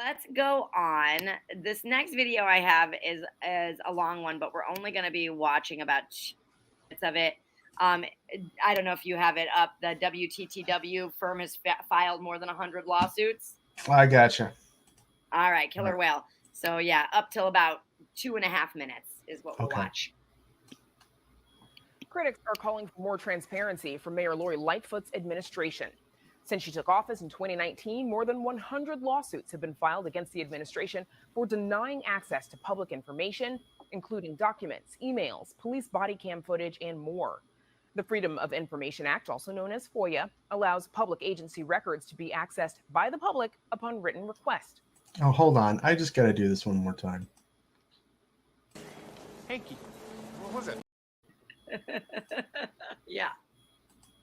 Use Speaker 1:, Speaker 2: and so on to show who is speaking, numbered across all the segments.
Speaker 1: let's go on. This next video I have is a long one, but we're only going to be watching about 2 minutes of it. Um, I don't know if you have it up. The WTTW firm has filed more than 100 lawsuits.
Speaker 2: I gotcha.
Speaker 1: All right, killer whale. So yeah, up till about 2.5 minutes is what we'll watch.
Speaker 3: Critics are calling for more transparency from Mayor Lori Lightfoot's administration. Since she took office in 2019, more than 100 lawsuits have been filed against the administration for denying access to public information, including documents, emails, police body cam footage, and more. The Freedom of Information Act, also known as FOIA, allows public agency records to be accessed by the public upon written request.
Speaker 2: Oh, hold on. I just got to do this one more time.
Speaker 4: Hanky, what was it?
Speaker 1: Yeah.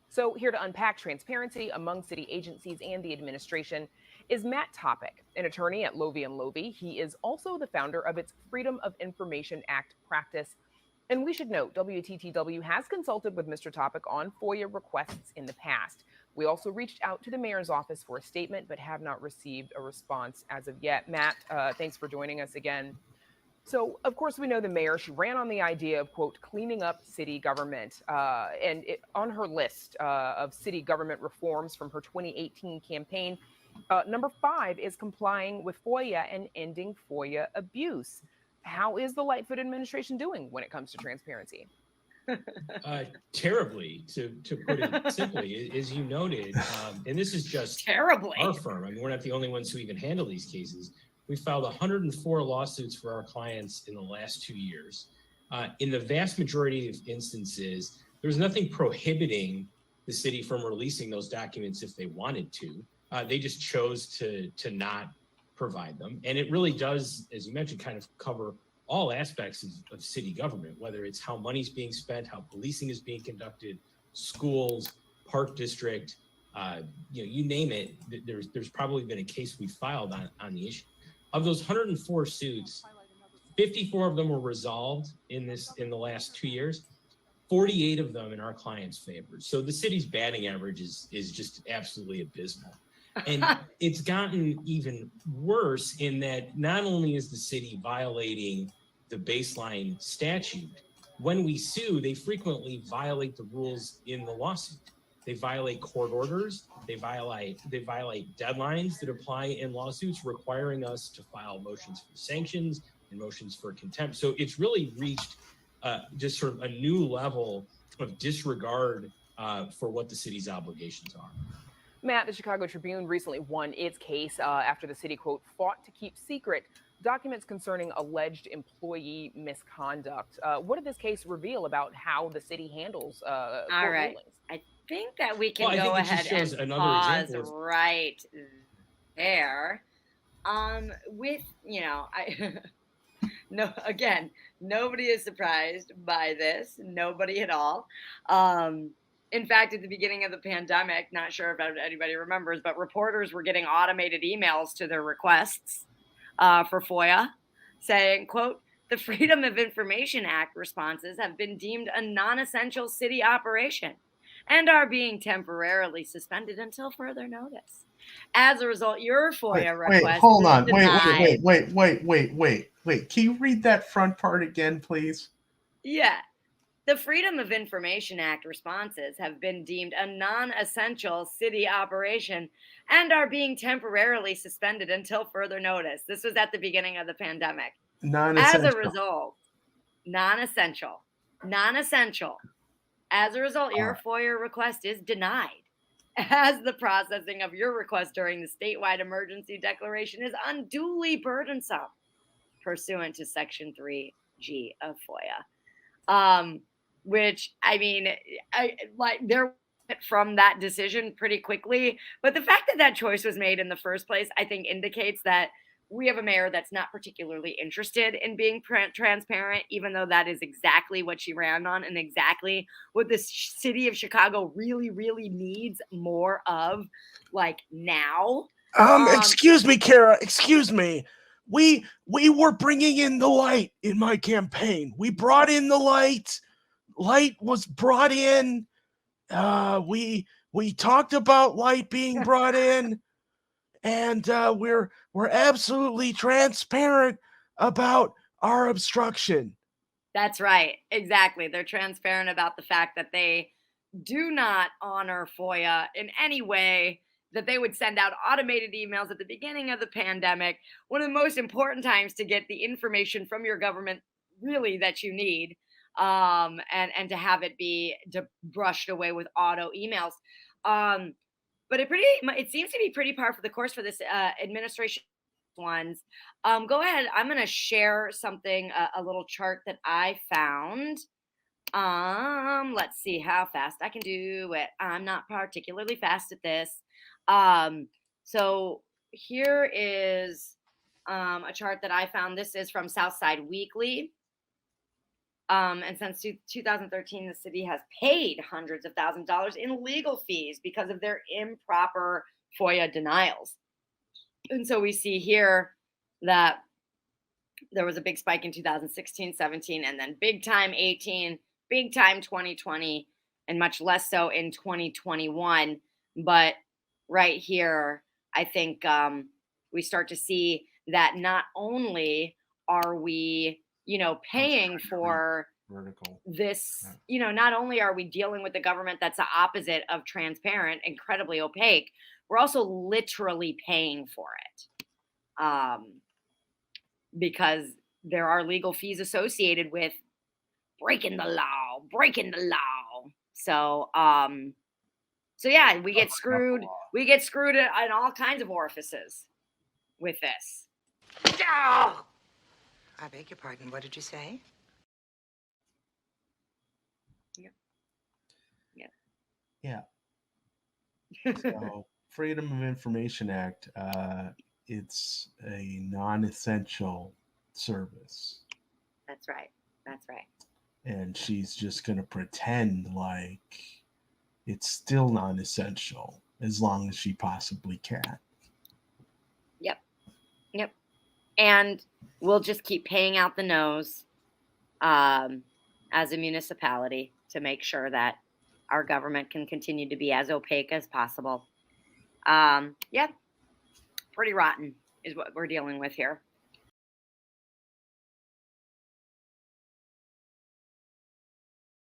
Speaker 3: So here to unpack transparency among city agencies and the administration is Matt Topic, an attorney at Lovie & Lovie. He is also the founder of its Freedom of Information Act practice. And we should note, WTTW has consulted with Mr. Topic on FOIA requests in the past. We also reached out to the mayor's office for a statement, but have not received a response as of yet. Matt, thanks for joining us again. So, of course, we know the mayor, she ran on the idea of, quote, cleaning up city government. And on her list of city government reforms from her 2018 campaign, number 5 is complying with FOIA and ending FOIA abuse. How is the Lightfoot administration doing when it comes to transparency?
Speaker 5: Terribly, to put it simply, as you noted, and this is just
Speaker 1: terribly
Speaker 5: our firm. I mean, we're not the only ones who even handle these cases. We filed 104 lawsuits for our clients in the last 2 years. In the vast majority of instances, there's nothing prohibiting the city from releasing those documents if they wanted to. They just chose to not provide them. And it really does, as you mentioned, kind of cover all aspects of city government, whether it's how money's being spent, how policing is being conducted, schools, park district, you name it. There's probably been a case we filed on the issue. Of those 104 suits, 54 of them were resolved in the last 2 years, 48 of them in our client's favor. So the city's batting average is just absolutely abysmal. And it's gotten even worse in that not only is the city violating the baseline statute, when we sue, they frequently violate the rules in the lawsuit. They violate court orders. They violate deadlines that apply in lawsuits, requiring us to file motions for sanctions and motions for contempt. So it's really reached just sort of a new level of disregard for what the city's obligations are.
Speaker 3: Matt, the Chicago Tribune recently won its case after the city, quote, fought to keep secret documents concerning alleged employee misconduct. What did this case reveal about how the city handles court rulings?
Speaker 1: I think that we can go ahead and pause right there. With, no, again, nobody is surprised by this. Nobody at all. In fact, at the beginning of the pandemic, not sure if anybody remembers, but reporters were getting automated emails to their requests for FOIA saying, quote, the Freedom of Information Act responses have been deemed a non-essential city operation and are being temporarily suspended until further notice. As a result, your FOIA request.
Speaker 2: Wait, hold on. Wait. Can you read that front part again, please?
Speaker 1: Yeah. The Freedom of Information Act responses have been deemed a non-essential city operation and are being temporarily suspended until further notice. This was at the beginning of the pandemic.
Speaker 2: Non-essential.
Speaker 1: As a result, non-essential. As a result, your FOIA request is denied, as the processing of your request during the statewide emergency declaration is unduly burdensome, pursuant to Section 3G of FOIA. Which, I mean, they're from that decision pretty quickly. But the fact that that choice was made in the first place, I think indicates that we have a mayor that's not particularly interested in being transparent, even though that is exactly what she ran on and exactly what the city of Chicago really, really needs more of, like, now.
Speaker 6: Excuse me, Kara. Excuse me. We were bringing in the light in my campaign. We brought in the light. Light was brought in. We talked about light being brought in. and we're absolutely transparent about our obstruction.
Speaker 1: That's right. Exactly. They're transparent about the fact that they do not honor FOIA in any way, that they would send out automated emails at the beginning of the pandemic, one of the most important times to get the information from your government really that you need, and to have it be brushed away with auto emails. But it seems to be pretty par for the course for this administration ones. Go ahead. I'm going to share something, a little chart that I found. Let's see how fast I can do it. I'm not particularly fast at this. So here is a chart that I found. This is from Southside Weekly. And since 2013, the city has paid hundreds of thousands of dollars in legal fees because of their improper FOIA denials. And so we see here that there was a big spike in 2016, 17, and then big time 18, big time 2020, and much less so in 2021. But right here, I think we start to see that not only are we, paying for
Speaker 2: vertical
Speaker 1: this, not only are we dealing with the government that's the opposite of transparent, incredibly opaque, we're also literally paying for it, because there are legal fees associated with breaking the law. So yeah, we get screwed. We get screwed in all kinds of orifices with this.
Speaker 7: I beg your pardon. What did you say?
Speaker 2: Yeah. So, Freedom of Information Act, it's a non-essential service.
Speaker 1: That's right.
Speaker 2: And she's just going to pretend like it's still non-essential as long as she possibly can.
Speaker 1: Yep. And we'll just keep paying out the nose as a municipality to make sure that our government can continue to be as opaque as possible. Pretty rotten is what we're dealing with here.